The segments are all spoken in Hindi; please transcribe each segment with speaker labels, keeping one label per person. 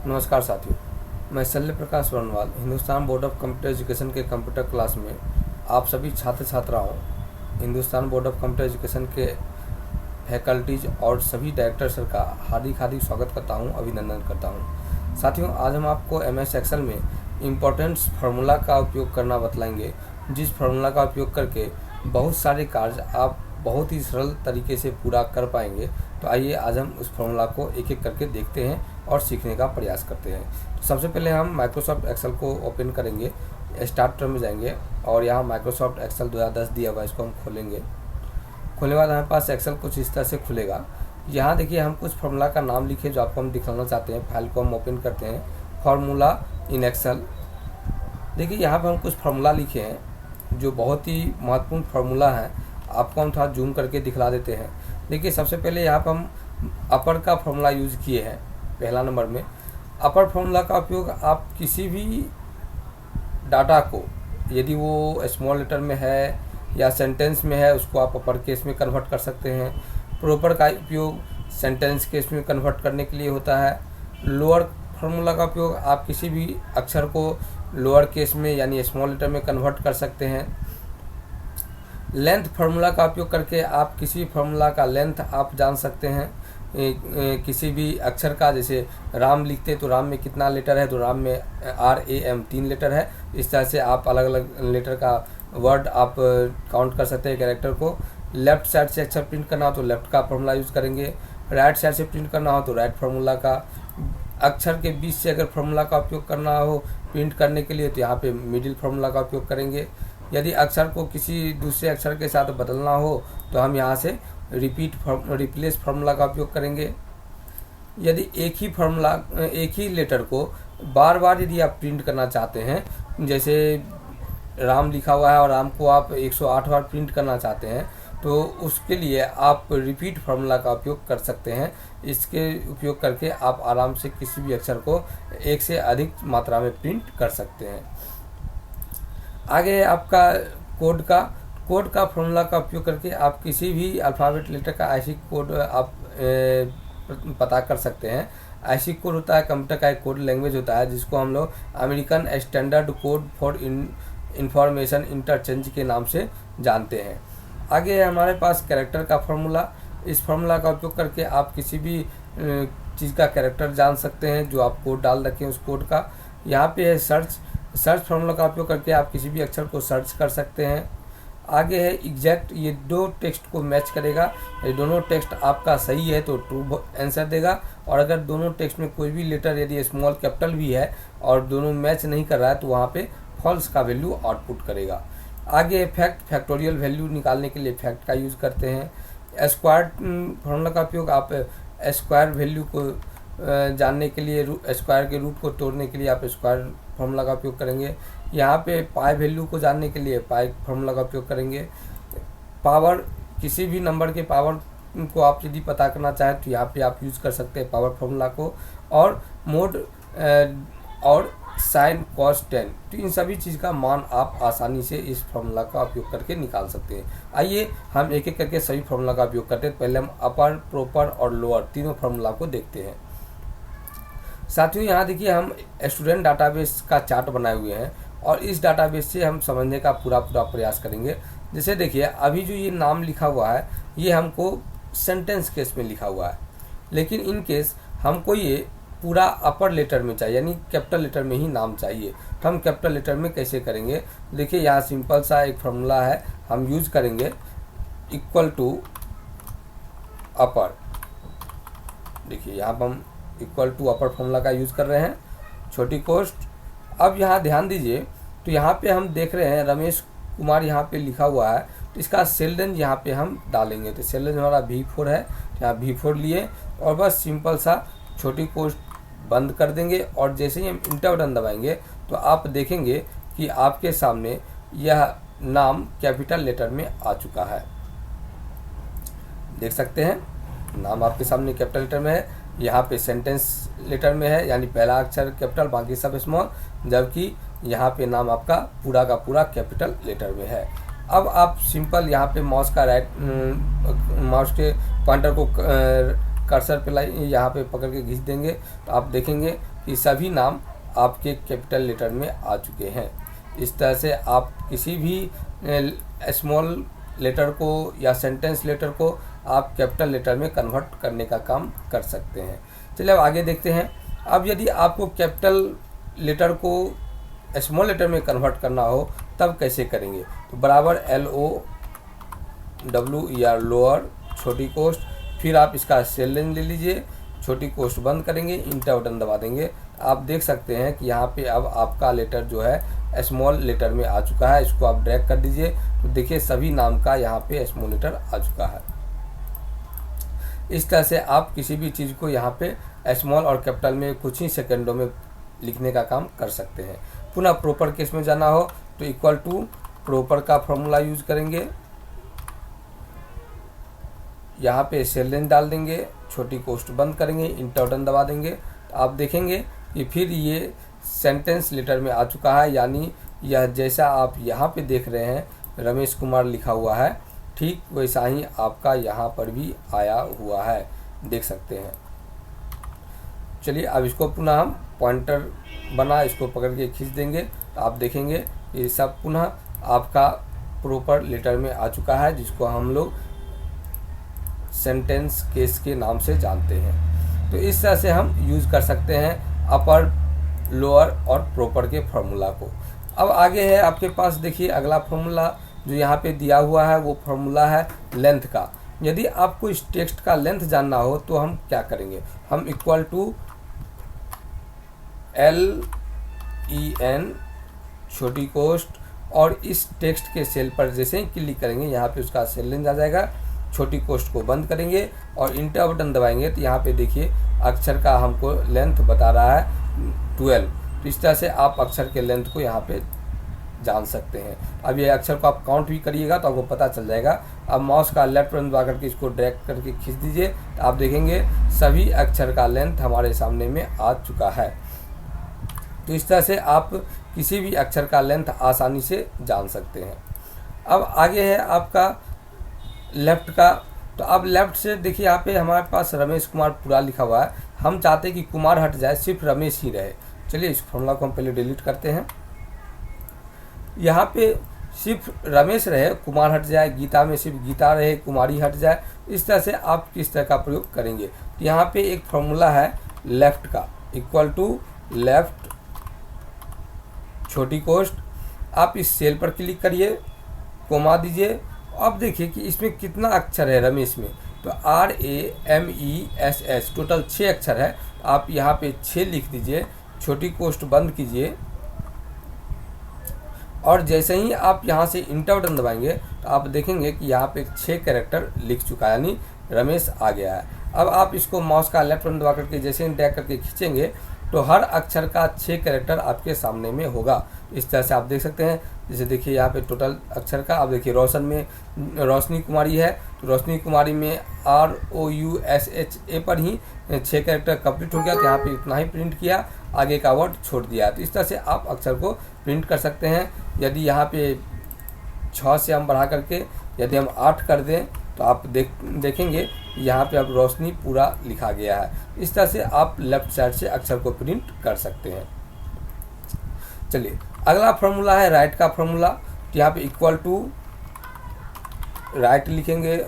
Speaker 1: नमस्कार साथियों, मैं Shalya Prakash Varnwal Hindustan board of computer education के कंप्यूटर क्लास में आप सभी छात्र छात्राओं, Hindustan board of computer education के फैकल्टीज और सभी डायरेक्टर सर का हार्दिक स्वागत करता हूं, अभिनंदन करता हूं। साथियों, आज हम आपको MS एक्सेल में इम्पोर्टेंस फार्मूला का उपयोग करना बतलाएंगे, जिस फार्मूला का उपयोग करके बहुत सारे कार्य आप बहुत ही सरल तरीके से पूरा कर पाएंगे। तो आइए आज हम उस फार्मूला को एक एक करके देखते हैं और सीखने का प्रयास करते हैं। तो सबसे पहले हम माइक्रोसॉफ्ट एक्सेल को ओपन करेंगे, स्टार्ट में जाएंगे और यहाँ माइक्रोसॉफ्ट एक्सेल 2010 दिया हुआ, इसको हम खोलेंगे। खोलने के बाद हमारे पास एक्सेल कुछ इस तरह से खुलेगा। यहाँ देखिए, हम कुछ फार्मूला का नाम लिखे जो आपको हम दिखाना चाहते हैं। फाइल को हम ओपन करते हैं, फार्मूला इन एक्सेल। देखिए, यहाँ पर हम कुछ फार्मूला लिखे हैं जो बहुत ही महत्वपूर्ण फार्मूला है। आपको हम थोड़ा जूम करके दिखला देते हैं। देखिए, सबसे पहले यहाँ पर हम अपर का फार्मूला यूज़ किए हैं। पहला नंबर में अपर फार्मूला का उपयोग आप किसी भी डाटा को, यदि वो स्मॉल लेटर में है या सेंटेंस में है, उसको आप अपर केस में कन्वर्ट कर सकते हैं। प्रॉपर का उपयोग सेंटेंस केस में कन्वर्ट करने के लिए होता है। लोअर फार्मूला का उपयोग आप किसी भी अक्षर को लोअर केस में यानी स्मॉल लेटर में कन्वर्ट कर सकते हैं। लेंथ फार्मूला का उपयोग करके आप किसी फार्मूला का लेंथ आप जान सकते हैं। किसी भी अक्षर का, जैसे राम लिखते तो राम में कितना लेटर है, तो राम में RAM 3 लेटर है। इस तरह से आप अलग अलग लेटर का वर्ड आप काउंट कर सकते हैं कैरेक्टर को। लेफ्ट साइड से अक्षर प्रिंट करना हो तो लेफ्ट का फार्मूला यूज़ करेंगे। राइट साइड से प्रिंट करना हो तो राइट फार्मूला का। अक्षर के बीच से अगर फार्मूला का उपयोग करना हो प्रिंट करने के लिए तो यहाँ पे मिडिल फार्मूला का उपयोग करेंगे। यदि अक्षर को किसी दूसरे अक्षर के साथ बदलना हो तो हम यहाँ से रिप्लेस फार्मूला का उपयोग करेंगे। यदि एक ही लेटर को बार बार यदि आप प्रिंट करना चाहते हैं, जैसे राम लिखा हुआ है और राम को आप 108 बार प्रिंट करना चाहते हैं, तो उसके लिए आप रिपीट फार्मूला का उपयोग कर सकते हैं। इसके उपयोग करके आप आराम से किसी भी अक्षर को एक से अधिक मात्रा में प्रिंट कर सकते हैं। आगे है आपका कोड का फार्मूला का उपयोग करके आप किसी भी अल्फ़ाबेट लेटर का IC कोड आप पता कर सकते हैं। IC कोड होता है कंप्यूटर का एक कोड लैंग्वेज होता है, जिसको हम लोग American standard code for information interchange के नाम से जानते हैं। आगे है हमारे पास कैरेक्टर का फार्मूला। इस फार्मूला का उपयोग करके आप किसी भी चीज़ का कैरेक्टर जान सकते हैं जो आप कोड डाल रखें उस कोड का। यहाँ पे है सर्च फार्मूला का उपयोग करके आप किसी भी अक्षर को सर्च कर सकते हैं। आगे है एग्जैक्ट, ये दो टेक्स्ट को मैच करेगा। ये दोनों टेक्स्ट आपका सही है तो ट्रू आंसर देगा, और अगर दोनों टेक्स्ट में कोई भी लेटर यदि स्मॉल कैपिटल भी है और दोनों मैच नहीं कर रहा है तो वहाँ पे फॉल्स का वैल्यू आउटपुट करेगा। आगे फैक्टोरियल वैल्यू निकालने के लिए फैक्ट का यूज़ करते हैं। स्क्वायर फार्मूला का उपयोग आप स्क्वायर वैल्यू को जानने के लिए, स्क्वायर के रूट को तोड़ने के लिए आप स्क्वायर फार्मूला का उपयोग करेंगे। यहाँ पे पाई वैल्यू को जानने के लिए पाई फार्मूला का उपयोग करेंगे। पावर, किसी भी नंबर के पावर को आप यदि पता करना चाहें तो यहाँ पे आप यूज़ कर सकते हैं पावर फार्मूला को। और मोड और साइन कॉस 10, तो इन सभी चीज़ का मान आप आसानी से इस फार्मूला का उपयोग करके निकाल सकते हैं। आइए हम एक एक करके सभी फार्मूला का उपयोग करते हैं। पहले हम अपर, प्रॉपर और लोअर तीनों फार्मूला को देखते हैं। साथियों, यहाँ देखिए, हम स्टूडेंट डाटाबेस का चार्ट बनाए हुए हैं और इस डाटाबेस से हम समझने का पूरा प्रयास करेंगे। जैसे देखिए, अभी जो ये नाम लिखा हुआ है ये हमको सेंटेंस केस में लिखा हुआ है, लेकिन इन केस हमको ये पूरा अपर लेटर में चाहिए, यानी कैपिटल लेटर में ही नाम चाहिए। तो हम कैपिटल लेटर में कैसे करेंगे? देखिए, यहाँ सिंपल सा एक फार्मूला है, हम यूज करेंगे इक्वल टू अपर। देखिए, यहाँ पर हम इक्वल टू अपर फार्मूला का यूज़ कर रहे हैं, छोटी कोष्ट। अब यहाँ ध्यान दीजिए, तो यहाँ पे हम देख रहे हैं रमेश कुमार यहाँ पे लिखा हुआ है, तो इसका सेल रेंज यहाँ पे हम डालेंगे। तो सेल रेंज हमारा V4 है, यहाँ V4 लिए और बस सिंपल सा छोटी कोष्ट बंद कर देंगे। और जैसे ही हम इंटर बटन दबाएंगे तो आप देखेंगे कि आपके सामने यह नाम कैपिटल लेटर में आ चुका है। देख सकते हैं, नाम आपके सामने कैपिटल लेटर में है। यहाँ पे सेंटेंस लेटर में है, यानी पहला अक्षर कैपिटल बाकी सब स्मॉल, जबकि यहाँ पे नाम आपका पूरा का पूरा कैपिटल लेटर में है। अब आप सिंपल यहाँ पे माउस के पॉइंटर को कर्सर पे यहाँ पे पकड़ के खींच देंगे तो आप देखेंगे कि सभी नाम आपके कैपिटल लेटर में आ चुके हैं। इस तरह से आप किसी भी स्मॉल लेटर को या सेंटेंस लेटर को आप कैपिटल लेटर में कन्वर्ट करने का काम कर सकते हैं। चलिए अब आगे देखते हैं। अब यदि आपको कैपिटल लेटर को स्मॉल लेटर में कन्वर्ट करना हो तब कैसे करेंगे, तो बराबर LOWER लोअर छोटी कोष्ठ, फिर आप इसका सेल लेन ले लीजिए, छोटी कोष्ठ बंद करेंगे, इंटर बटन दबा देंगे। आप देख सकते हैं कि यहाँ पे अब आपका लेटर जो है स्मॉल लेटर में आ चुका है। इसको आप ड्रैग कर दीजिए तो देखिए सभी नाम का यहाँ पे स्मॉल लेटर आ चुका है। इस तरह से आप किसी भी चीज़ को यहाँ पे स्मॉल और कैपिटल में कुछ ही सेकंडों में लिखने का काम कर सकते हैं। पुनः प्रॉपर केस में जाना हो तो इक्वल टू प्रॉपर का फॉर्मूला यूज करेंगे, यहाँ पे सेल लेन डाल देंगे, छोटी कोष्ठ बंद करेंगे, इंटर बटन दबा देंगे तो आप देखेंगे कि फिर ये सेंटेंस लेटर में आ चुका है। यानी यह जैसा आप यहाँ पे देख रहे हैं रमेश कुमार लिखा हुआ है, ठीक वैसा ही आपका यहाँ पर भी आया हुआ है, देख सकते हैं। चलिए अब इसको पुनः हम पॉइंटर बना इसको पकड़ के खींच देंगे तो आप देखेंगे ये सब पुनः आपका प्रॉपर लेटर में आ चुका है, जिसको हम लोग सेंटेंस केस के नाम से जानते हैं। तो इस तरह से हम यूज़ कर सकते हैं अपर, लोअर और प्रॉपर के फॉर्मूला को। अब आगे है आपके पास, देखिए अगला फॉर्मूला जो यहाँ पे दिया हुआ है वो फॉर्मूला है लेंथ का। यदि आपको इस टेक्स्ट का लेंथ जानना हो तो हम क्या करेंगे, हम इक्वल टू LEN छोटी कोष्ठ और इस टेक्स्ट के सेल पर जैसे ही क्लिक करेंगे यहाँ पे उसका सेल लेंथ आ जाएगा, छोटी कोष्ठ को बंद करेंगे और इंटर बटन दबाएंगे तो यहाँ पे देखिए अक्षर का हमको लेंथ बता रहा है 12। तो इस तरह से आप अक्षर के लेंथ को यहाँ पे जान सकते हैं। अब ये अक्षर को आप काउंट भी करिएगा तो आपको पता चल जाएगा। अब माउस का लेफ्ट बटन दबा करके इसको ड्रैग करके खींच दीजिए तो आप देखेंगे सभी अक्षर का लेंथ हमारे सामने में आ चुका है। तो इस तरह से आप किसी भी अक्षर का लेंथ आसानी से जान सकते हैं। अब आगे है आपका लेफ्ट का। तो अब लेफ्ट से देखिए यहाँ पे हमारे पास रमेश कुमार पूरा लिखा हुआ है, हम चाहते हैं कि कुमार हट जाए, सिर्फ रमेश ही रहे। चलिए इस फॉर्मूला को हम पहले डिलीट करते हैं। यहाँ पे सिर्फ रमेश रहे, कुमार हट जाए, गीता में सिर्फ गीता रहे, कुमारी हट जाए। इस तरह से आप किस तरह का प्रयोग करेंगे, तो यहाँ पे एक फॉर्मूला है लेफ्ट का, इक्वल टू लेफ्ट छोटी कोष्ठ, आप इस सेल पर क्लिक करिए, कोमा दीजिए। अब देखिए कि इसमें कितना अक्षर है रमेश में, तो RAMESS टोटल 6 अक्षर है। आप यहाँ पे 6 लिख दीजिए, छोटी कोष्ठ बंद कीजिए और जैसे ही आप यहाँ से इंटर बटन दबाएंगे तो आप देखेंगे कि यहाँ पे 6 कैरेक्टर लिख चुका है, यानी रमेश आ गया है। अब आप इसको माउस का लेफ्ट बटन दबा करके जैसे ही ड्रैग करके खींचेंगे तो हर अक्षर का 6 कैरेक्टर आपके सामने में होगा। इस तरह से आप देख सकते हैं। जैसे देखिए यहाँ पे टोटल अक्षर का, आप देखिए रोशन में रोशनी कुमारी है तो रोशनी कुमारी में ROUSHA पर ही 6 कैरेक्टर कंप्लीट हो गया, तो यहाँ पे इतना ही प्रिंट किया, आगे का वर्ड छोड़ दिया। तो इस तरह से आप अक्षर को प्रिंट कर सकते हैं। यदि यहाँ पे 6 से हम बढ़ा करके यदि हम 8 कर दें तो आप देखेंगे यहाँ पे अब रोशनी पूरा लिखा गया है। इस तरह से आप लेफ्ट साइड से अक्षर को प्रिंट कर सकते हैं। चलिए अगला फॉर्मूला है राइट का फॉर्मूला। तो यहाँ पे इक्वल टू राइट लिखेंगे,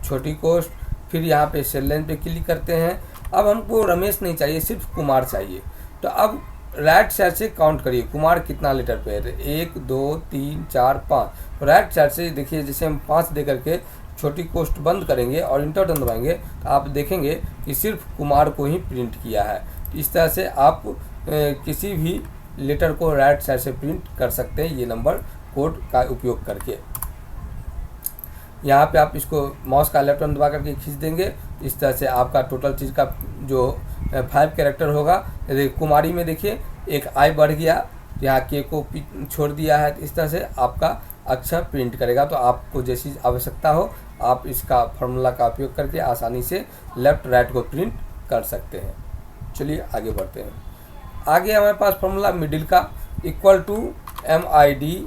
Speaker 1: छोटी कोष्ठ, फिर यहाँ पे सेल लाइन पे क्लिक करते हैं। अब हमको रमेश नहीं चाहिए, सिर्फ कुमार चाहिए। तो अब राइट साइड से काउंट करिए कुमार कितना लेटर पे है, 1 2 3 4 5। तो राइट साइड से देखिए जैसे हम 5 दे करके छोटी कोष्ठ बंद करेंगे और इंटर बटन दबाएंगे तो आप देखेंगे कि सिर्फ कुमार को ही प्रिंट किया है। इस तरह से आप किसी भी लेटर को राइट साइड से प्रिंट कर सकते हैं, ये नंबर कोड का उपयोग करके। यहाँ पे आप इसको माउस का लेफ्ट बटन दबा करके खींच देंगे। इस तरह से आपका टोटल चीज़ का जो 5 कैरेक्टर होगा। यदि कुमारी में देखिए एक आई बढ़ गया, यहाँ के को छोड़ दिया है, तो इस तरह से आपका अक्षर प्रिंट करेगा। तो आपको जैसी आवश्यकता हो आप इसका फॉर्मूला का उपयोग करके आसानी से लेफ्ट राइट को प्रिंट कर सकते हैं। चलिए आगे बढ़ते हैं। आगे हमारे पास फॉर्मूला मिडिल का, इक्वल टू MID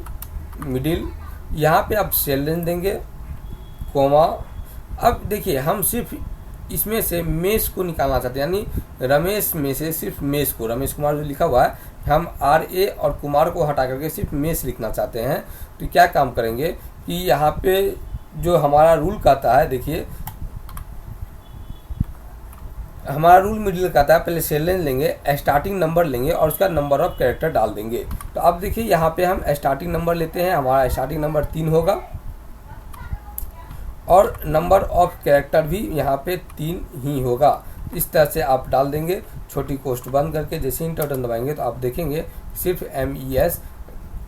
Speaker 1: मिडिल। यहाँ पे आप सेल लेन देंगे, कोमा। अब देखिए हम सिर्फ इसमें से मेष को निकालना चाहते हैं, यानी रमेश में से सिर्फ मेष को, रमेश कुमार जो लिखा हुआ है, हम RA और कुमार को हटा करके सिर्फ मेष लिखना चाहते हैं। तो क्या काम करेंगे कि यहाँ पे जो हमारा रूल कहता है, देखिए हमारा रूल मिडिल कहता है, पहले सेलेंज लेंगे, स्टार्टिंग नंबर लेंगे और उसका नंबर ऑफ कैरेक्टर डाल देंगे। तो अब देखिए यहाँ पे हम स्टार्टिंग नंबर लेते हैं, हमारा स्टार्टिंग नंबर 3 होगा और नंबर ऑफ कैरेक्टर भी यहाँ पे 3 ही होगा। इस तरह से आप डाल देंगे, छोटी कोष्ट बंद करके जैसे इंटर बटन दबाएंगे तो आप देखेंगे सिर्फ MES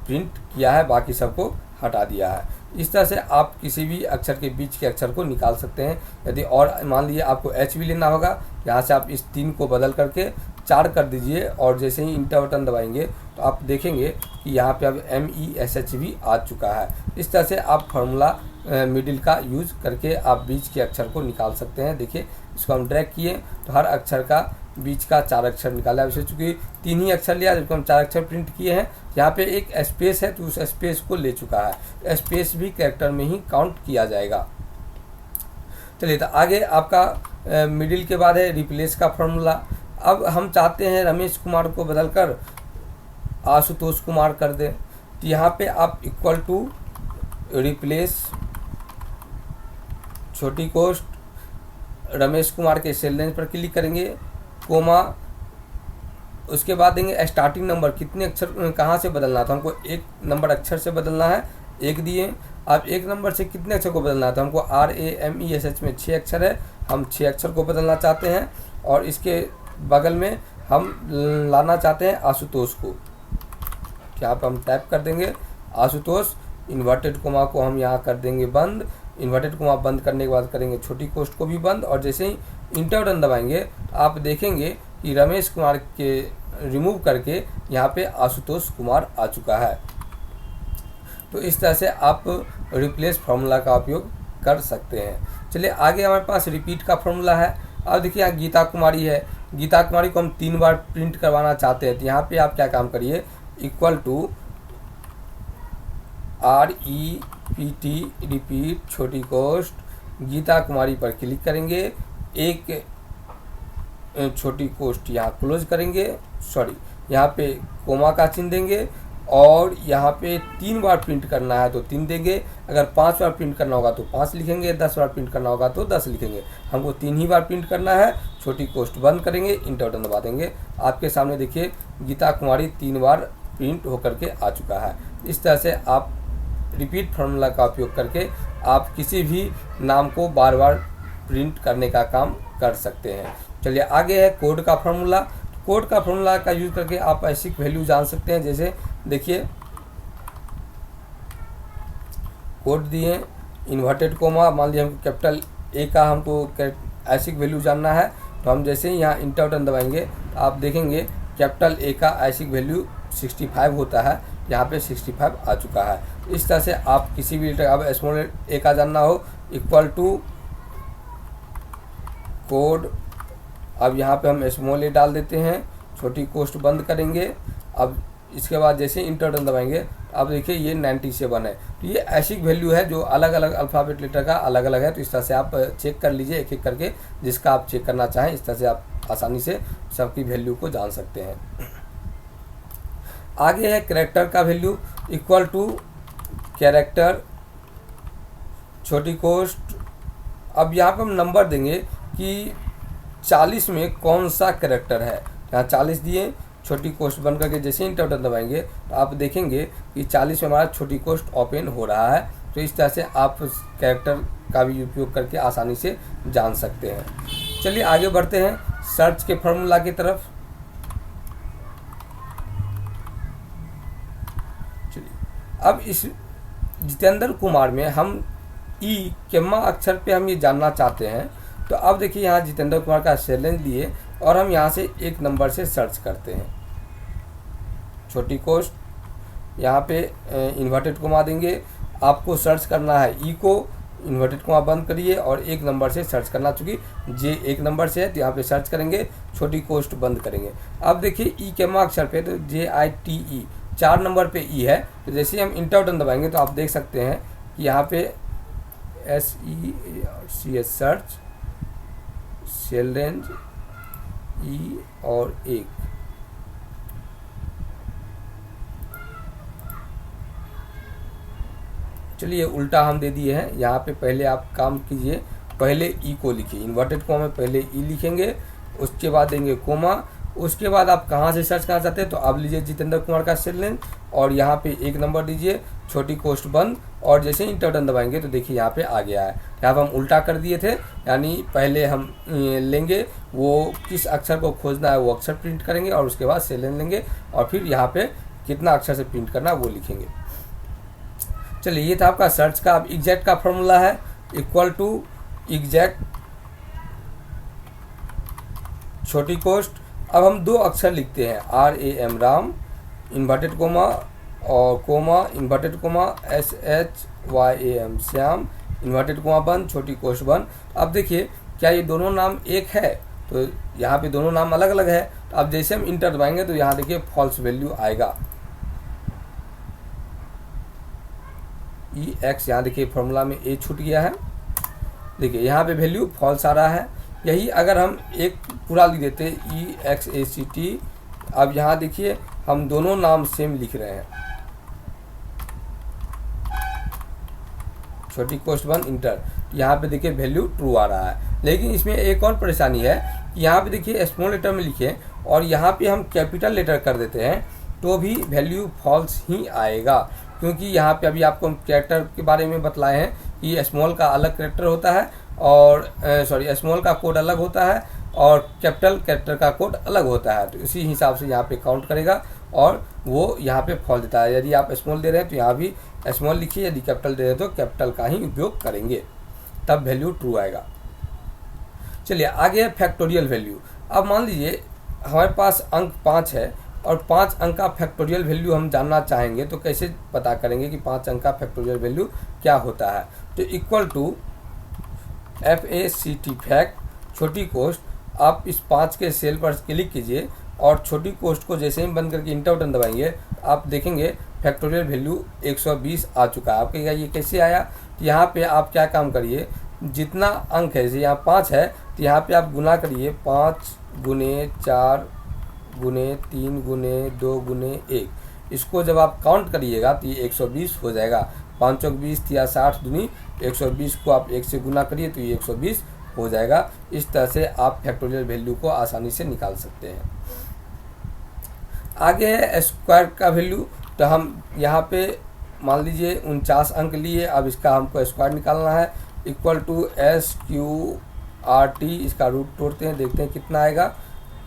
Speaker 1: प्रिंट किया है, बाकी सबको हटा दिया है। इस तरह से आप किसी भी अक्षर के बीच के अक्षर को निकाल सकते हैं। यदि और मान लीजिए आपको H भी लेना होगा, यहाँ से आप इस 3 को बदल करके 4 कर दीजिए और जैसे ही इंटर बटन दबाएंगे तो आप देखेंगे कि यहाँ पे अब MESH भी आ चुका है। इस तरह से आप फार्मूला मिडिल का यूज करके आप बीच के अक्षर को निकाल सकते हैं। देखिए इसको हम ड्रैग किए तो हर अक्षर का बीच का 4 अक्षर निकाला है। वैसे चूँकि 3 ही अक्षर लिया, जबकि हम 4 अक्षर प्रिंट किए हैं, यहाँ पे एक स्पेस है तो उस स्पेस को ले चुका है। स्पेस भी कैरेक्टर में ही काउंट किया जाएगा। चलिए तो आगे आपका मिडिल के बाद है रिप्लेस का फॉर्मूला। अब हम चाहते हैं रमेश कुमार को बदलकर आशुतोष कुमार कर दें, तो यहाँ पे आप इक्वल टू रिप्लेस छोटी कोष्ट रमेश कुमार के सेल रेंज पर क्लिक करेंगे, कोमा, उसके बाद देंगे स्टार्टिंग नंबर, कितने अक्षर कहाँ से बदलना था, हमको 1 नंबर अक्षर से बदलना है, 1 दिए। अब 1 नंबर से कितने अक्षर को बदलना था, हमको RAMESH में 6 अक्षर है, हम 6 अक्षर को बदलना चाहते हैं। और इसके बगल में हम लाना चाहते हैं आशुतोष को, यहाँ पर हम टाइप कर देंगे आशुतोष, इन्वर्टेड कोमा को हम यहाँ कर देंगे बंद, इन्वर्टेड कोमा बंद करने के बाद करेंगे छोटी कोष्ट को भी बंद और जैसे ही इंटर बटन दबाएंगे आप देखेंगे कि रमेश कुमार के रिमूव करके यहाँ पे आशुतोष कुमार आ चुका है। तो इस तरह से आप रिप्लेस फार्मूला का उपयोग कर सकते हैं। चलिए आगे हमारे पास रिपीट का फार्मूला है। अब देखिए यहाँ गीता कुमारी है, गीता कुमारी को हम 3 बार प्रिंट करवाना चाहते हैं, तो यहाँ पे आप क्या काम करिए, इक्वल टू REPT रिपीट छोटी कोष्ट गीता कुमारी पर क्लिक करेंगे, एक छोटी कोष्ट यहाँ क्लोज करेंगे, सॉरी यहाँ पे कोमा का चिन्ह देंगे और यहाँ पे 3 बार प्रिंट करना है तो 3 देंगे, अगर 5 बार प्रिंट करना होगा तो 5 लिखेंगे, 10 बार प्रिंट करना होगा तो 10 लिखेंगे। हमको 3 ही बार प्रिंट करना है, छोटी कोष्ट बंद करेंगे, इंटर बटन दबा देंगे। आपके सामने देखिए गीता कुमारी 3 बार प्रिंट होकर के आ चुका है। इस तरह से आप रिपीट फार्मूला का उपयोग करके आप किसी भी नाम को बार बार प्रिंट करने का काम कर सकते हैं। चलिए आगे है कोड का फार्मूला। कोड का फार्मूला का यूज करके आप ऐसी वैल्यू जान सकते हैं, जैसे देखिए कोड दिए, इन्वर्टेड कोमा, मान लीजिए हमको कैपिटल A का हमको ऐसी वैल्यू जानना है, तो हम जैसे ही यहाँ इंटर बटन दबाएंगे तो आप देखेंगे कैपिटल A का ऐसी वैल्यू 65 होता है, यहाँ पे 65 आ चुका है। इस तरह से आप किसी भी अब स्मॉल A का जानना हो, इक्वल टू कोड, अब यहाँ पे हम स्मॉल A डाल देते हैं, छोटी कोष्ट बंद करेंगे। अब इसके बाद जैसे इंटर बटन दबाएंगे अब देखिए ये 97 है। तो ये ऐसी वैल्यू है जो अलग अलग अल्फ़ाबेट लेटर का अलग अलग है। तो इस तरह से आप चेक कर लीजिए एक एक करके, जिसका आप चेक करना चाहें, इस तरह से आप आसानी से सबकी वैल्यू को जान सकते हैं। आगे है कैरेक्टर का वैल्यू, इक्वल टू कैरेक्टर छोटी कोष्ट, अब यहाँ पर हम नंबर देंगे कि 40 में कौन सा कैरेक्टर है, यहाँ 40 दिए, छोटी कोष्ट बन करके जैसे इंटर बटन दबाएंगे तो आप देखेंगे कि 40 में हमारा छोटी कोष्ट ओपन हो रहा है। तो इस तरह से आप कैरेक्टर का भी उपयोग करके आसानी से जान सकते हैं। चलिए आगे बढ़ते हैं सर्च के फार्मूला की तरफ। चलिए अब इस जितेंद्र कुमार में हम ई केम्मा अक्षर पे हम ये जानना चाहते हैं। तो अब देखिए यहाँ जितेंद्र कुमार का चैलेंज लिए और हम यहाँ से 1 नंबर से सर्च करते हैं, छोटी कोष्ट, यहाँ पे इन्वर्टेड कोमा देंगे। आपको सर्च करना है ई को, इन्वर्टेड कोमा बंद करिए और 1 नंबर से सर्च करना, चूँकि जे 1 नंबर से है तो यहाँ पे सर्च करेंगे, छोटी कोष्ट बंद करेंगे। अब देखिए ई केम्मा अक्षर पे तो JITE 4 नंबर पे ई है, तो जैसे ही हम इंटर बटन दबाएंगे तो आप देख सकते हैं कि यहाँ पे SEARCH सर्च, सेल रेंज ई और 1। चलिए उल्टा हम दे दिए हैं। यहाँ पे पहले आप काम कीजिए, पहले ई को लिखिए, इन्वर्टेड कॉमा में पहले ई लिखेंगे, उसके बाद देंगे कोमा, उसके बाद आप कहाँ से सर्च करना चाहते हैं तो आप लीजिए जितेंद्र कुमार का सेल रेंज और यहाँ पे 1 नंबर दीजिए, छोटी कोष्ठ बंद, और जैसे ही इंटर बटन दबाएंगे तो देखिए यहाँ पे आ गया है। यहाँ पर हम उल्टा कर दिए थे, यानी पहले हम लेंगे वो किस अक्षर को खोजना है वो अक्षर प्रिंट करेंगे और उसके बाद सेल रेंज लेंगे और फिर यहाँ पे कितना अक्षर से प्रिंट करना है वो लिखेंगे। चलिए ये था आपका सर्च का। अब एग्जैक्ट का फॉर्मूला है इक्वल टू एग्जैक्ट छोटी कोष्ठ। अब हम 2 अक्षर लिखते हैं, RAM राम, इन्वर्टेड कोमा और comma, inverted comma, SHYAM Shyam, inverted comma बंद, छोटी कोष्ठ बंद। अब देखिए क्या ये दोनों नाम एक है, तो यहाँ पे दोनों नाम अलग अलग है। तो अब जैसे हम इंटर दबाएंगे तो यहाँ देखिए फॉल्स वैल्यू आएगा, EX, यहाँ देखिए फॉर्मूला में A छूट गया है, देखिए यहाँ पे वैल्यू फॉल्स आ रहा है। यही अगर हम एक पूरा लिख देते EXACT, अब यहाँ देखिए हम दोनों नाम सेम लिख रहे हैं, छोटी कोष्ठ बंद इंटर, यहाँ पे देखिए वैल्यू ट्रू आ रहा है। लेकिन इसमें एक और परेशानी है, यहाँ पे देखिए स्मॉल लेटर में लिखे और यहाँ पे हम कैपिटल लेटर कर देते हैं तो भी वैल्यू फॉल्स ही आएगा, क्योंकि यहाँ पे अभी आपको हम कैरेक्टर के बारे में बतलाए हैं कि स्मॉल का अलग कैरेक्टर होता है और स्मॉल का कोड अलग होता है और कैपिटल कैरेक्टर का कोड अलग होता है। तो इसी हिसाब से यहाँ पे काउंट करेगा और वो यहाँ पे फॉल्स देता है। यदि आप स्मॉल दे रहे हैं तो यहाँ भी स्मॉल लिखिए, यदि कैपिटल दे रहे हैं तो कैपिटल का ही उपयोग करेंगे, तब वैल्यू ट्रू आएगा। चलिए आगे है फैक्टोरियल वैल्यू। अब मान लीजिए हमारे पास अंक 5 है और 5 अंक का फैक्टोरियल वैल्यू हम जानना चाहेंगे, तो कैसे पता करेंगे कि 5 अंक का फैक्टोरियल वैल्यू क्या होता है। तो इक्वल टू FACT फैक्ट छोटी कोष्ठ, आप इस 5 के सेल पर क्लिक कीजिए और छोटी कोष्ठ को जैसे ही बंद करके इंटर बटन दबाएंगे आप देखेंगे फैक्टोरियल वैल्यू 120 आ चुका है। आप कहिएगा ये कैसे आया, तो यहाँ पे आप क्या काम करिए, जितना अंक है जैसे यहाँ 5 है तो यहाँ पे आप गुना करिए, 5 गुने 4 गुने 3 गुने 2 गुने 1, इसको जब आप काउंट करिएगा तो ये 120 हो जाएगा। 5 चौक 20 या 60 दूनी 120 को आप 1 से गुना करिए तो ये 120 हो जाएगा। इस तरह से आप फैक्टोरियल वैल्यू को आसानी से निकाल सकते हैं। आगे है स्क्वायर का वैल्यू। तो हम यहाँ पे मान लीजिए 49 अंक लिए, अब इसका हमको स्क्वायर निकालना है। इक्वल टू SQRT, इसका रूट तोड़ते हैं, देखते हैं कितना आएगा।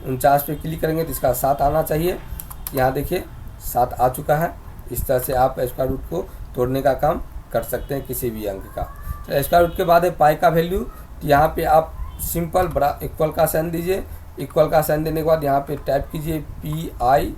Speaker 1: 49 पे क्लिक करेंगे तो इसका 7 आना चाहिए, यहाँ देखिए 7 आ चुका है। इस तरह से आप स्क्वायर रूट को तोड़ने का काम कर सकते हैं किसी भी अंक का। तो स्क्वायर रूट के बाद है पाई का वैल्यू। तो यहाँ पे आप सिंपल बड़ा इक्वल का साइन दीजिए, इक्वल का साइन देने के बाद यहाँ पे टाइप कीजिए PI,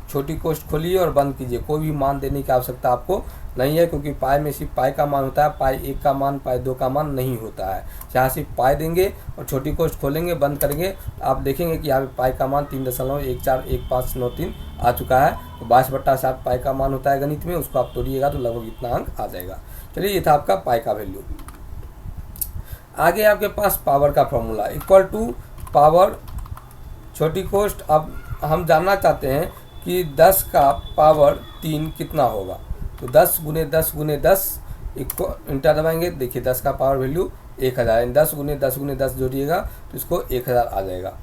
Speaker 1: छोटी कोष्ठ खोलिए और बंद कीजिए। कोई भी मान देने की आवश्यकता आपको नहीं है, क्योंकि पाई में सिर्फ पाई का मान होता है, पाई 1 का मान पाई 2 का मान नहीं होता है। यहाँ सिर्फ पाई देंगे और छोटी कोष्ठ खोलेंगे बंद करेंगे, आप देखेंगे कि यहाँ पे पाई का मान 3.141593 आ चुका है। तो 22/7 पाई का मान होता है गणित में, उसको आप तोड़िएगा तो लगभग इतना अंक आ जाएगा। चलिए ये था आपका पाई का वैल्यू। आगे आपके पास पावर का फॉर्मूला इक्वल टू पावर छोटी कोष्ठ। अब हम जानना चाहते हैं कि 10 का पावर 3 कितना होगा। तो 10 गुने 10 गुने 10 इंटर दबाएंगे, देखिए 10 का पावर वैल्यू 1000, 10 गुने 10 गुने 10 जोड़िएगा तो इसको 1000 आ जाएगा।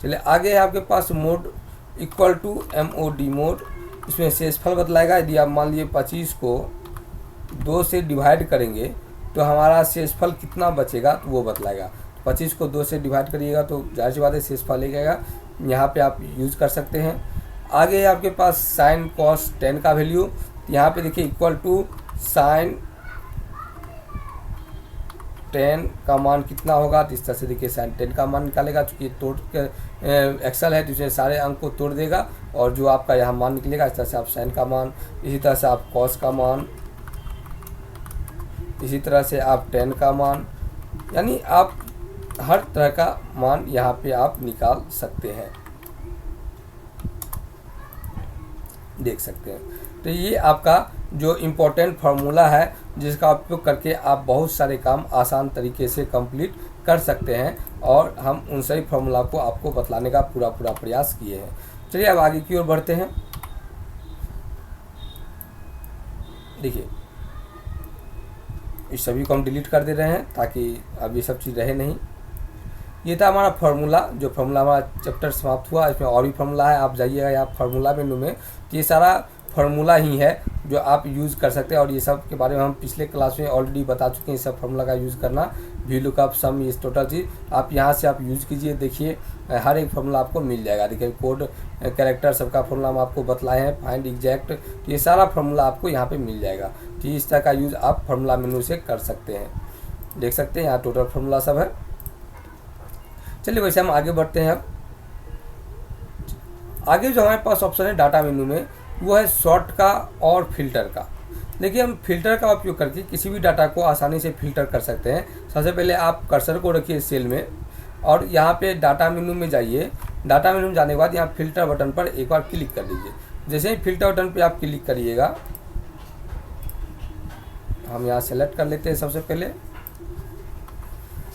Speaker 1: चलिए आगे है आपके पास mod equal to MOD mod. इसमें शेषफल बतलाएगा। यदि आप मान लीजिए 25 को 2 से डिवाइड करेंगे तो हमारा शेषफल कितना बचेगा तो वो बतलाएगा। 25 को 2 से डिवाइड करिएगा तो जाहिर सी बात है शेषफल ले जाएगा, यहाँ पे आप यूज कर सकते हैं। आगे आपके पास साइन कॉस टेन का वैल्यू। यहाँ पे देखिए इक्वल टू साइन 10 का मान कितना होगा, तो इस तरह से देखिए साइन 10 का मान निकालेगा। चूँकि तोड़ के एक्सेल है तो इसमें सारे अंक को तोड़ देगा और जो आपका यहाँ मान निकलेगा इस तरह से आप साइन का मान, इसी तरह से आप कॉस का मान, इसी तरह से आप 10 का मान, यानी आप हर तरह का मान यहाँ पे आप निकाल सकते हैं, देख सकते हैं। तो ये आपका जो इम्पोर्टेंट फार्मूला है जिसका उपयोग करके आप बहुत सारे काम आसान तरीके से कंप्लीट कर सकते हैं, और हम उन सही फॉर्मूला को आपको बतलाने का पूरा प्रयास किए हैं। चलिए अब आगे की ओर बढ़ते हैं। देखिए इस सभी को हम डिलीट कर दे रहे हैं ताकि अब ये सब चीज़ रहे नहीं। ये था हमारा फार्मूला, जो फार्मूला हमारा चैप्टर समाप्त हुआ। इसमें और भी फार्मूला है, आप जाइएगा यहाँ फार्मूला मेनू में, ये सारा फार्मूला ही है जो आप यूज़ कर सकते हैं, और ये सब के बारे में हम पिछले क्लास में ऑलरेडी बता चुके हैं। इस सब फार्मूला का यूज़ करना, वी लुकअप, सम, ये टोटल चीज़ आप यहाँ से आप यूज़ कीजिए। देखिए हर एक फार्मूला आपको मिल जाएगा। देखिए कोड, कैरेक्टर, सबका फार्मूला हम आपको बतलाए हैं, फाइंड, एग्जैक्ट, तो ये सारा फार्मूला आपको यहाँ पे मिल जाएगा। तो इस तरह का यूज़ आप फार्मूला मेनू से कर सकते हैं। देख सकते हैं यहाँ टोटल फार्मूला सब है। चलिए वैसे हम आगे बढ़ते हैं। अब आगे जो हमारे पास ऑप्शन है डाटा मेनू में, वो है सॉर्ट का और फिल्टर का। देखिए हम फिल्टर का उपयोग करके किसी भी डाटा को आसानी से फिल्टर कर सकते हैं। सबसे पहले आप कर्सर को रखिए सेल में, और यहाँ पे डाटा मेनू में जाइए। डाटा मेनू में जाने के बाद यहाँ फिल्टर बटन पर एक बार क्लिक कर दीजिए। जैसे ही फिल्टर बटन पे आप क्लिक करिएगा, हम यहाँ सेलेक्ट कर लेते हैं। सबसे पहले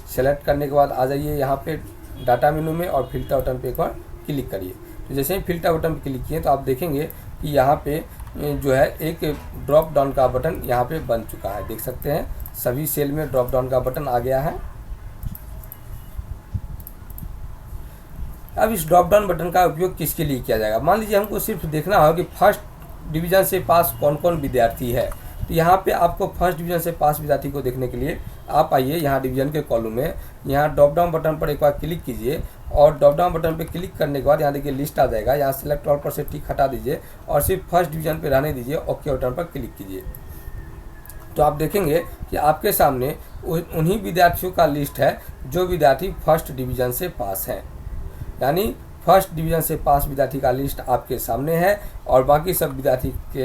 Speaker 1: सेलेक्ट करने के बाद आ जाइए यहाँ पे डाटा मेनू में, और फिल्टर बटन पे एक बार क्लिक करिए। तो जैसे ही फिल्टर बटन पर क्लिक किए तो आप देखेंगे कि यहाँ पे जो है एक ड्रॉप डाउन का बटन यहाँ पे बन चुका है। देख सकते हैं सभी सेल में ड्रॉप डाउन का बटन आ गया है। अब इस ड्रॉप डाउन बटन का उपयोग किसके लिए किया जाएगा? मान लीजिए हमको सिर्फ देखना होगा कि फर्स्ट डिवीज़न से पास कौन कौन विद्यार्थी है। तो यहाँ पे आपको फर्स्ट डिवीज़न से पास विद्यार्थी को देखने के लिए आप आइए यहाँ डिवीज़न के कॉलम में, यहाँ ड्रॉप डाउन बटन पर एक बार क्लिक कीजिए, और ड्रॉप डाउन बटन पर क्लिक करने के बाद यहाँ देखिए लिस्ट आ जाएगा। यहाँ सेलेक्ट ऑल पर से टिक हटा दीजिए और सिर्फ फर्स्ट डिवीज़न पे रहने दीजिए। ओके बटन पर क्लिक कीजिए तो आप देखेंगे कि आपके सामने उन्हीं विद्यार्थियों का लिस्ट है जो विद्यार्थी फर्स्ट डिवीज़न से पास हैं। यानी फर्स्ट डिवीज़न से पास विद्यार्थी का लिस्ट आपके सामने है, और बाकी सब विद्यार्थी के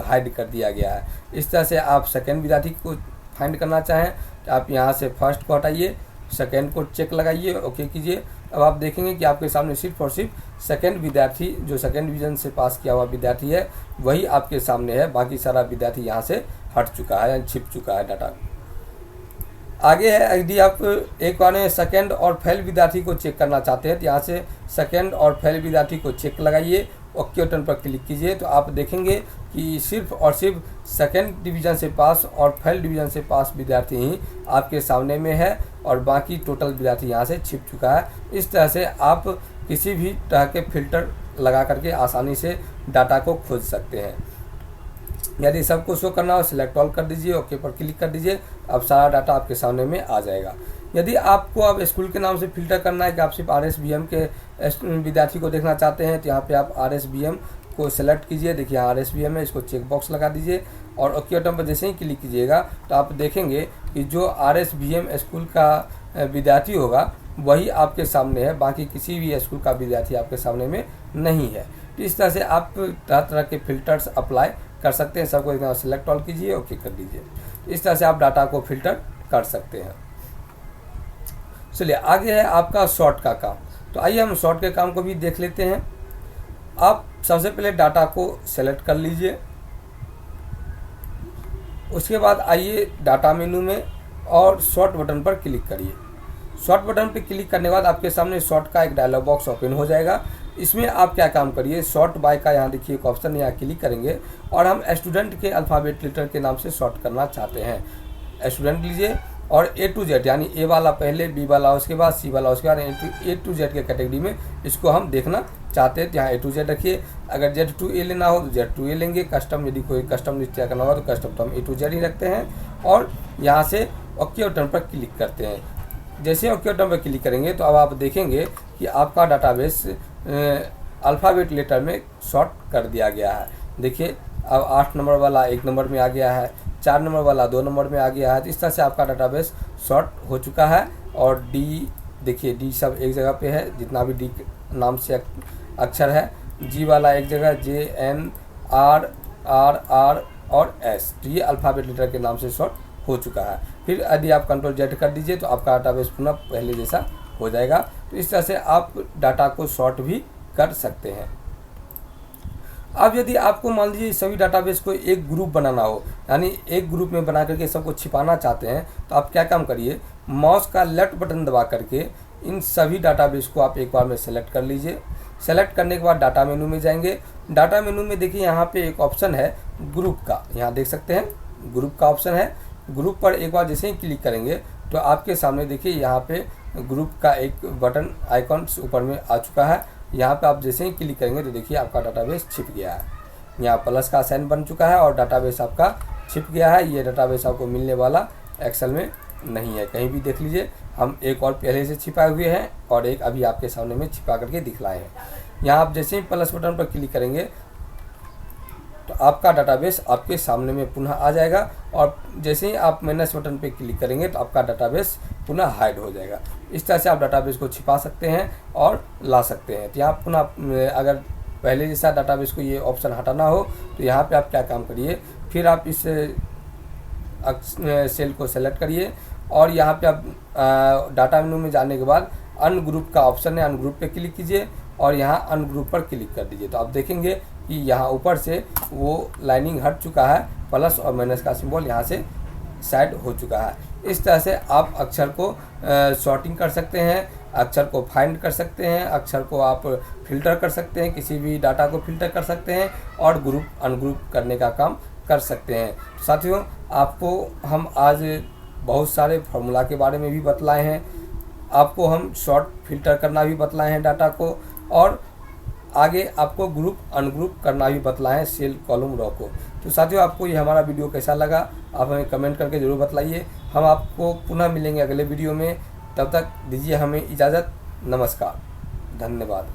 Speaker 1: हाइड कर दिया गया है। इस तरह से आप सेकेंड विद्यार्थी को फाइंड करना चाहें तो आप यहाँ से फर्स्ट को हटाइए, सेकेंड को चेक लगाइए, ओके कीजिए। अब आप देखेंगे कि आपके सामने सिर्फ और सिर्फ सेकेंड विद्यार्थी, जो सेकेंड डिवीज़न से पास किया हुआ विद्यार्थी है, वही आपके सामने है। बाकी सारा विद्यार्थी यहाँ से हट चुका है, छिप चुका है डाटा। आगे है, यदि आप एक बार में सेकेंड और फेल विद्यार्थी को चेक करना चाहते हैं तो यहाँ से सेकेंड और फेल विद्यार्थी को चेक लगाइए, ओके बटन पर क्लिक कीजिए। तो आप देखेंगे कि सिर्फ और सिर्फ सेकेंड डिवीज़न से पास और फेल डिवीज़न से पास विद्यार्थी ही आपके सामने में है, और बाकी टोटल विद्यार्थी यहाँ से छिप चुका है। इस तरह से आप किसी भी तरह के फिल्टर लगा करके आसानी से डाटा को खोज सकते हैं। यदि सबको शो करना हो सिलेक्ट ऑल कर दीजिए, ओके पर क्लिक कर दीजिए, अब सारा डाटा आपके सामने में आ जाएगा। यदि आपको अब स्कूल के नाम से फिल्टर करना है कि आप सिर्फ RSBM के विद्यार्थी को देखना चाहते हैं, तो यहाँ पे आप RSBM को सिलेक्ट कीजिए। देखिए RSBM है, इसको चेक बॉक्स लगा दीजिए, और ओके बटन पर जैसे ही क्लिक कीजिएगा तो आप देखेंगे कि जो RSBM स्कूल का विद्यार्थी होगा वही आपके सामने है, बाकी किसी भी स्कूल का विद्यार्थी आपके सामने में नहीं है। तो इस तरह से आप तरह तरह के फिल्टर्स अप्लाई कर सकते हैं। सबको एकदम सिलेक्ट ऑल कीजिए, ओके कर दीजिए। इस तरह से आप डाटा को फिल्टर कर सकते हैं। चलिए आगे है आपका शॉर्ट का काम। तो आइए हम शॉर्ट के काम को भी देख लेते हैं। आप सबसे पहले डाटा को सेलेक्ट कर लीजिए, उसके बाद आइए डाटा मेनू में और शॉर्ट बटन पर क्लिक करिए। शॉर्ट बटन पर क्लिक करने के बाद आपके सामने शॉर्ट का एक डायलॉग बॉक्स ओपन हो जाएगा। इसमें आप क्या काम करिए, शॉर्ट बाय का यहाँ देखिए एक ऑप्शन, यहाँ क्लिक करेंगे और हम स्टूडेंट के अल्फ़ाबेट लेटर के नाम से शॉर्ट करना चाहते हैं। स्टूडेंट लीजिए और A to Z, यानी ए वाला पहले, बी वाला उसके बाद, सी वाला उसके बाद, A to Z के कैटेगरी में इसको हम देखना चाहते हैं। तो यहाँ A to Z रखिए। अगर Z to A लेना हो तो Z to A लेंगे। कस्टम, यदि कोई कस्टम लिस्ट करना होगा तो कस्टम तो हम A to Z ही रखते हैं, और यहाँ से ओके बटन पर क्लिक करते हैं। जैसे ओके बटन पर क्लिक करेंगे तो अब आप देखेंगे कि आपका डाटाबेस अल्फ़ाबेट लेटर में शॉर्ट कर दिया गया है। देखिए अब 8 नंबर वाला 1 नंबर में आ गया है, 4 नंबर वाला 2 नंबर में आ गया है। तो इस तरह से आपका डाटाबेस शॉर्ट हो चुका है। और डी, देखिए डी सब एक जगह पे है, जितना भी डी नाम से अक्षर है। जी वाला एक जगह, J, N, R, R, R और S, तो ये अल्फ़ाबेट लेटर के नाम से शॉर्ट हो चुका है। फिर यदि आप कंट्रोल Z कर दीजिए तो आपका डाटाबेस पुनः पहले जैसा हो जाएगा। तो इस तरह से आप डाटा को शॉर्ट भी कर सकते हैं। अब यदि आपको मान लीजिए सभी डाटाबेस को एक ग्रुप बनाना हो, यानी एक ग्रुप में बना करके सबको छिपाना चाहते हैं, तो आप क्या काम करिए, माउस का लेफ्ट बटन दबा करके इन सभी डाटाबेस को आप एक बार में सेलेक्ट कर लीजिए। सेलेक्ट करने के बाद डाटा मेनू में जाएंगे। डाटा मेनू में देखिए यहाँ पे एक ऑप्शन है ग्रुप का, यहाँ देख सकते हैं ग्रुप का ऑप्शन है। ग्रुप पर एक बार जैसे ही क्लिक करेंगे तो आपके सामने देखिए यहाँ पे ग्रुप का एक बटन आइकॉन ऊपर में आ चुका है। यहाँ पे आप जैसे ही क्लिक करेंगे तो देखिए आपका डाटाबेस छिप गया है। यहाँ प्लस का साइन बन चुका है और डाटाबेस आपका छिप गया है। ये डाटाबेस आपको मिलने वाला एक्सेल में नहीं है, कहीं भी देख लीजिए। हम एक और पहले से छिपाए हुए हैं और एक अभी आपके सामने में छिपा करके दिखलाए हैं। यहाँ आप जैसे ही प्लस बटन पर क्लिक करेंगे तो आपका डाटाबेस आपके सामने में पुनः आ जाएगा और जैसे ही आप माइनस बटन पर क्लिक करेंगे तो आपका डाटाबेस पुनः हाइड हो जाएगा। इस तरह से आप डाटाबेस को छिपा सकते हैं और ला सकते हैं। तो यहाँ पुनः अगर पहले जैसा डाटाबेस को ये ऑप्शन हटाना हो तो यहाँ पे आप क्या काम करिए, फिर आप इस सेल को सेलेक्ट करिए और यहाँ पे आप डाटा मेनू में जाने के बाद अनग्रुप का ऑप्शन है, अनग्रुप पे क्लिक कीजिए और यहाँ अनग्रुप पर क्लिक कर दीजिए। तो आप देखेंगे कि यहाँ ऊपर से वो लाइनिंग हट चुका है, प्लस और माइनस का सिंबल यहाँ से साइड हो चुका है। इस तरह से आप अक्षर को सॉर्टिंग कर सकते हैं, अक्षर को फाइंड कर सकते हैं, अक्षर को आप फिल्टर कर सकते हैं, किसी भी डाटा को फिल्टर कर सकते हैं और ग्रुप अनग्रुप करने का काम कर सकते हैं। साथियों, आपको हम आज बहुत सारे फार्मूला के बारे में भी बतलाए हैं, आपको हम शॉर्ट फिल्टर करना भी बतलाए हैं डाटा को, और आगे आपको ग्रुप अनग्रुप करना भी बतलाएं सेल कॉलम रो को। तो साथियों, आपको ये हमारा वीडियो कैसा लगा आप हमें कमेंट करके ज़रूर बताइए। हम आपको पुनः मिलेंगे अगले वीडियो में, तब तक दीजिए हमें इजाज़त। नमस्कार, धन्यवाद।